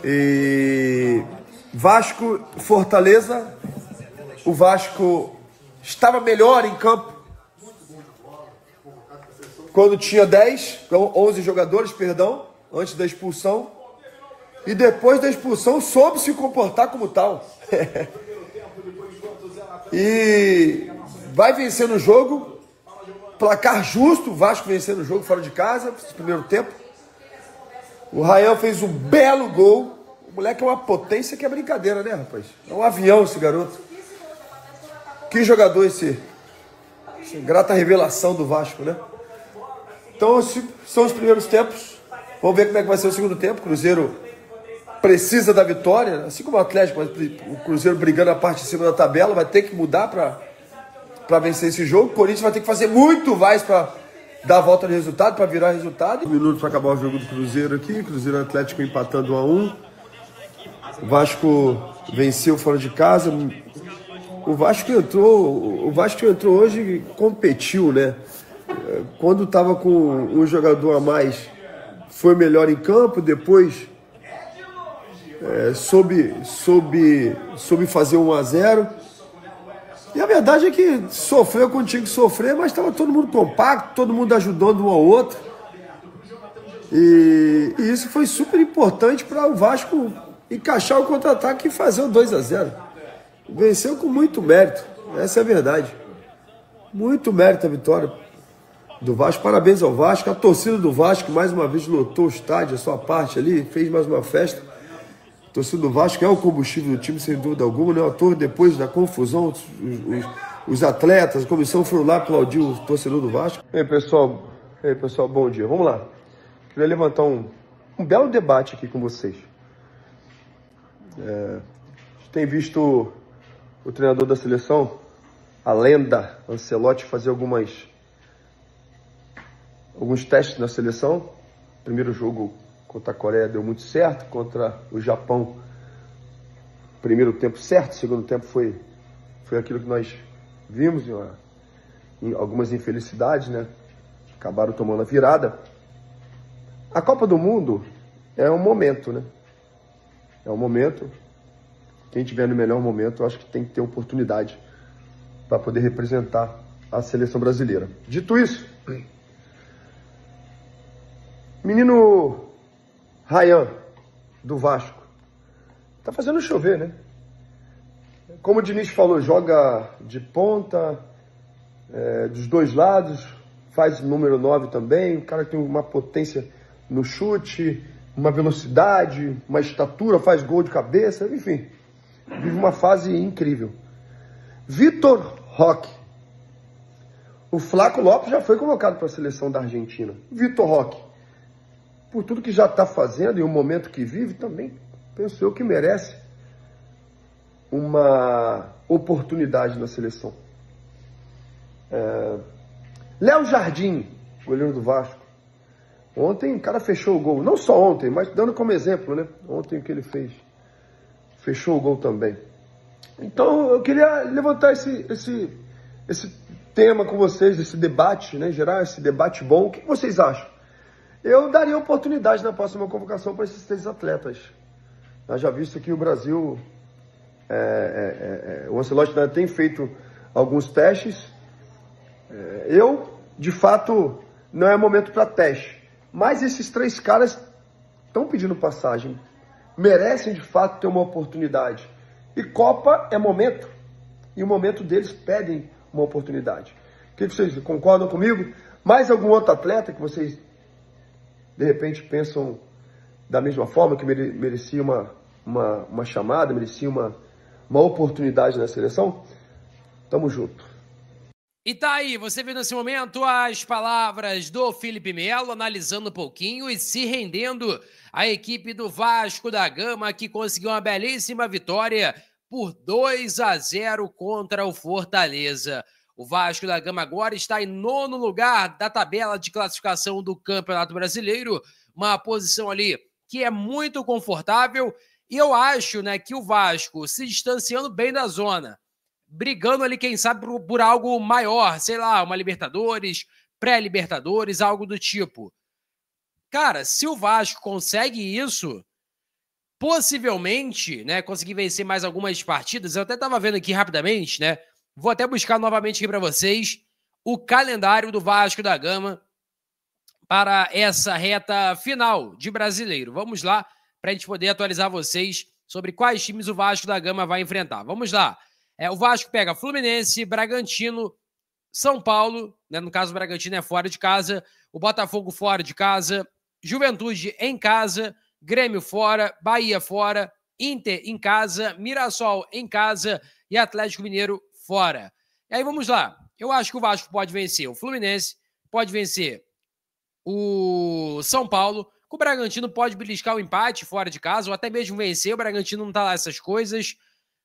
E Vasco, Fortaleza, o Vasco estava melhor em campo quando tinha 11 jogadores, perdão, antes da expulsão. E depois da expulsão soube se comportar como tal. E vai vencendo o jogo, placar justo, o Vasco vencendo o jogo fora de casa, no primeiro tempo. O Ryan fez um belo gol. O moleque é uma potência que é brincadeira, né, rapaz? É um avião esse garoto. Que jogador essa grata revelação do Vasco, né? Então, são os primeiros tempos. Vamos ver como é que vai ser o segundo tempo. O Cruzeiro precisa da vitória, assim como o Atlético, mas o Cruzeiro brigando a parte de cima da tabela, vai ter que mudar para vencer esse jogo. O Corinthians vai ter que fazer muito mais para dar a volta de resultado, para virar resultado. 1 minuto para acabar o jogo do Cruzeiro aqui. Cruzeiro e Atlético empatando 1-1. O Vasco venceu fora de casa. O Vasco entrou hoje e competiu, né? Quando estava com um jogador a mais, foi melhor em campo. Depois soube fazer 1-0. E a verdade é que sofreu quando tinha que sofrer, mas estava todo mundo compacto, todo mundo ajudando um ao outro. E isso foi super importante para o Vasco encaixar o contra-ataque e fazer o 2-0. Venceu com muito mérito, essa é a verdade. Muito mérito a vitória do Vasco. Parabéns ao Vasco. A torcida do Vasco mais uma vez lotou o estádio, a sua parte ali, fez mais uma festa. A torcida do Vasco é o combustível do time, sem dúvida alguma, né? Depois da confusão, os atletas, a comissão foram lá aplaudir o torcedor do Vasco. Ei, pessoal, bom dia. Vamos lá. Queria levantar um belo debate aqui com vocês. A gente tem visto o treinador da seleção, a lenda Ancelotti, fazer alguns testes na seleção. Primeiro jogo contra a Coreia deu muito certo, contra o Japão, primeiro tempo certo, segundo tempo foi aquilo que nós vimos, em algumas infelicidades, né? Acabaram tomando a virada. A Copa do Mundo é um momento, né? É um momento. Quem estiver no melhor momento, eu acho que tem que ter oportunidade para poder representar a seleção brasileira. Dito isso, menino Ryan, do Vasco, tá fazendo chover, né? Como o Diniz falou, joga de ponta, dos dois lados, faz número 9 também, o cara tem uma potência no chute, uma velocidade, uma estatura, faz gol de cabeça, enfim, vive uma fase incrível. Vitor Roque. O Flaco Lopes já foi convocado para a seleção da Argentina. Vitor Roque, por tudo que já está fazendo e o momento que vive, também penso eu que merece uma oportunidade na seleção. Léo Jardim, goleiro do Vasco. Ontem o cara fechou o gol. Não só ontem, mas dando como exemplo, né? Ontem o que ele fez. Fechou o gol também. Então eu queria levantar esse tema com vocês, esse debate, né? Gerar esse debate bom. O que vocês acham? Eu daria oportunidade na próxima convocação para esses 3 atletas. Nós já visto que o Brasil, o Ancelotti tem feito alguns testes. De fato, não é momento para teste. Mas esses 3 caras estão pedindo passagem. Merecem, de fato, ter uma oportunidade. E Copa é momento. E o momento deles pedem uma oportunidade. O que vocês concordam comigo? Mais algum outro atleta que vocês, de repente, pensam da mesma forma, que merecia uma chamada, merecia uma oportunidade na seleção? Tamo junto. E tá aí, você viu nesse momento as palavras do Felipe Melo, analisando um pouquinho e se rendendo à equipe do Vasco da Gama, que conseguiu uma belíssima vitória por 2-0 contra o Fortaleza. O Vasco da Gama agora está em 9º lugar da tabela de classificação do Campeonato Brasileiro, uma posição ali que é muito confortável, e eu acho, né, que o Vasco se distanciando bem da zona, brigando ali, quem sabe, por algo maior, sei lá, uma Libertadores, pré-Libertadores, algo do tipo. Cara, se o Vasco consegue isso, possivelmente, né, conseguir vencer mais algumas partidas. Eu até estava vendo aqui rapidamente, né? Vou até buscar novamente aqui para vocês o calendário do Vasco da Gama para essa reta final de Brasileiro. Vamos lá, para a gente poder atualizar vocês sobre quais times o Vasco da Gama vai enfrentar. Vamos lá. O Vasco pega Fluminense, Bragantino, São Paulo, né, no caso o Bragantino é fora de casa, o Botafogo fora de casa, Juventude em casa, Grêmio fora, Bahia fora, Inter em casa, Mirassol em casa e Atlético Mineiro fora. E aí vamos lá. Eu acho que o Vasco pode vencer o Fluminense, pode vencer o São Paulo, o Bragantino pode beliscar o empate fora de casa ou até mesmo vencer, o Bragantino não tá lá essas coisas.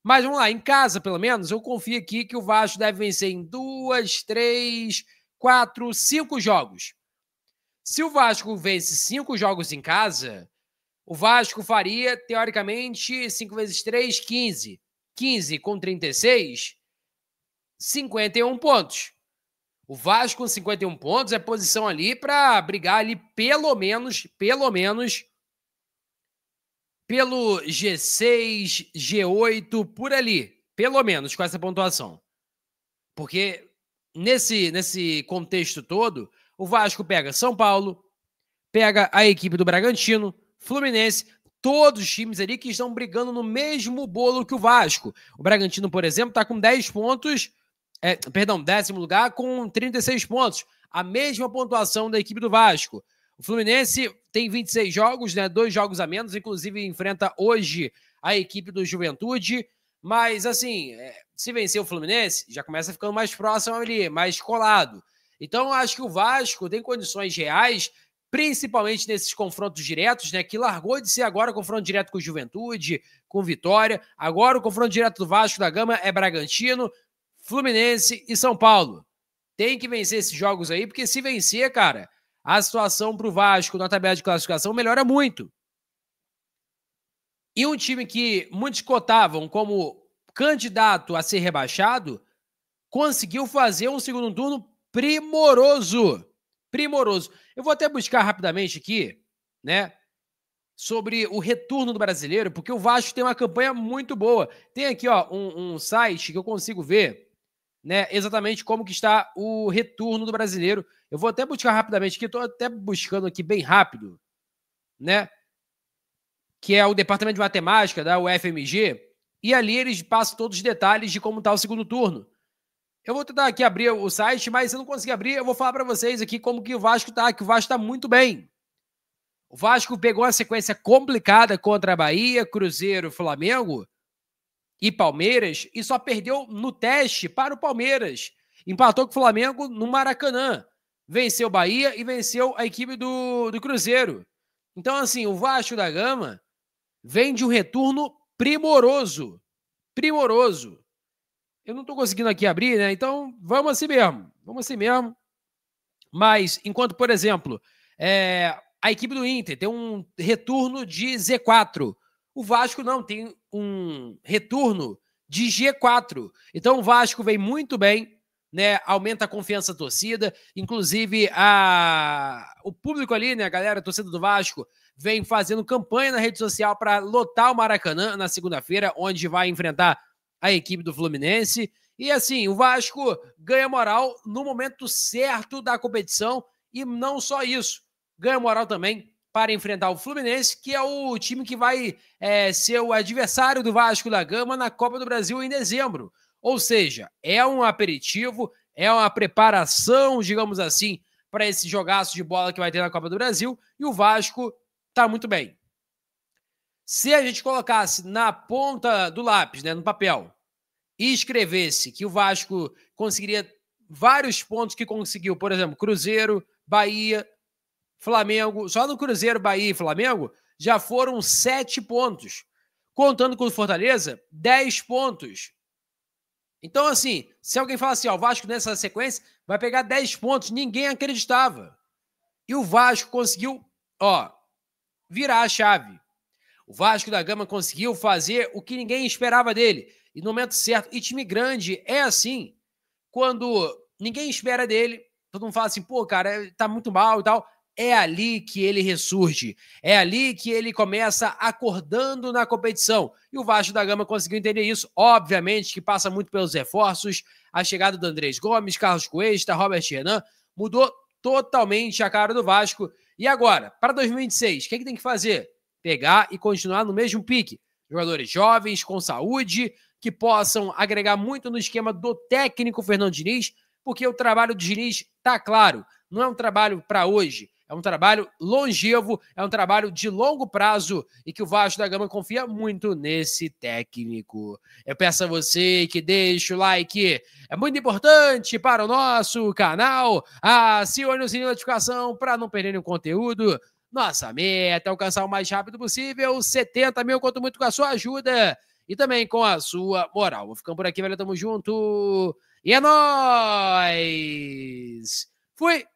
Mas vamos lá, em casa pelo menos, eu confio aqui que o Vasco deve vencer em 2, 3, 4, 5 jogos. Se o Vasco vence 5 jogos em casa, o Vasco faria, teoricamente, 5 vezes 3, 15. 15 com 36, 51 pontos. O Vasco com 51 pontos é posição ali para brigar ali pelo menos pelo G6, G8, por ali. Pelo menos com essa pontuação. Porque nesse contexto todo, o Vasco pega São Paulo, pega a equipe do Bragantino, Fluminense, todos os times ali que estão brigando no mesmo bolo que o Vasco. O Bragantino, por exemplo, está com 10 pontos, 10º lugar com 36 pontos, a mesma pontuação da equipe do Vasco. O Fluminense tem 26 jogos, né, 2 jogos a menos, inclusive enfrenta hoje a equipe do Juventude, mas assim, se vencer o Fluminense, já começa ficando mais próximo ali, mais colado. Então, acho que o Vasco tem condições reais, principalmente nesses confrontos diretos, né, que largou de ser agora confronto direto com o Juventude, com Vitória, agora o confronto direto do Vasco da Gama é Bragantino, Fluminense e São Paulo. Tem que vencer esses jogos aí, porque se vencer, cara, a situação pro Vasco na tabela de classificação melhora muito. E um time que muitos cotavam como candidato a ser rebaixado, conseguiu fazer um segundo turno primoroso. Primoroso. Eu vou até buscar rapidamente aqui, né, sobre o retorno do brasileiro, porque o Vasco tem uma campanha muito boa. Tem aqui, ó, um site que eu consigo ver, né, exatamente como que está o retorno do brasileiro. Eu vou até buscar rapidamente aqui, estou até buscando aqui bem rápido, né, que é o Departamento de Matemática da UFMG, e ali eles passam todos os detalhes de como está o segundo turno. Eu vou tentar aqui abrir o site, mas se eu não conseguir abrir, eu vou falar para vocês aqui como que o Vasco tá, que o Vasco está muito bem. O Vasco pegou uma sequência complicada contra a Bahia, Cruzeiro, Flamengo e Palmeiras e só perdeu no teste para o Palmeiras. Empatou com o Flamengo no Maracanã. Venceu o Bahia e venceu a equipe do Cruzeiro. Então, assim, o Vasco da Gama vem de um retorno primoroso. Primoroso. Eu não estou conseguindo aqui abrir, né? Então, vamos assim mesmo. Vamos assim mesmo. Mas, enquanto, por exemplo, a equipe do Inter tem um retorno de Z4. O Vasco não, tem um retorno de G4. Então, o Vasco vem muito bem, né? Aumenta a confiança da torcida. Inclusive, o público ali, né? A galera, a torcida do Vasco, vem fazendo campanha na rede social para lotar o Maracanã na segunda-feira, onde vai enfrentar a equipe do Fluminense. E assim, o Vasco ganha moral no momento certo da competição e não só isso, ganha moral também para enfrentar o Fluminense, que é o time que vai ser o adversário do Vasco da Gama na Copa do Brasil em dezembro. Ou seja, é um aperitivo, é uma preparação, digamos assim, para esse jogaço de bola que vai ter na Copa do Brasil, e o Vasco está muito bem. Se a gente colocasse na ponta do lápis, né, no papel, e escrevesse que o Vasco conseguiria vários pontos que conseguiu, por exemplo, Cruzeiro, Bahia, Flamengo, só no Cruzeiro, Bahia e Flamengo, já foram 7 pontos. Contando com o Fortaleza, 10 pontos. Então, assim, se alguém fala assim, ó, o Vasco nessa sequência vai pegar 10 pontos, ninguém acreditava. E o Vasco conseguiu, ó, virar a chave. O Vasco da Gama conseguiu fazer o que ninguém esperava dele. E no momento certo. E time grande é assim. Quando ninguém espera dele, todo mundo fala assim, pô, cara, tá muito mal e tal. é ali que ele ressurge, é ali que ele começa acordando na competição. E o Vasco da Gama conseguiu entender isso, obviamente que passa muito pelos reforços, a chegada do Andrés Gomes, Carlos Cuesta, Robert Renan, mudou totalmente a cara do Vasco. E agora, para 2026, o que tem que fazer? Pegar e continuar no mesmo pique. Jogadores jovens, com saúde, que possam agregar muito no esquema do técnico Fernando Diniz, porque o trabalho do Diniz está claro, não é um trabalho para hoje, é um trabalho longevo, é um trabalho de longo prazo e que o Vasco da Gama confia muito nesse técnico. Eu peço a você que deixe o like, é muito importante para o nosso canal, acione o sininho de notificação para não perder nenhum conteúdo. Nossa meta é alcançar o mais rápido possível 70 mil, conto muito com a sua ajuda e também com a sua moral. Vou ficando por aqui, velho, tamo junto e é nóis! Fui!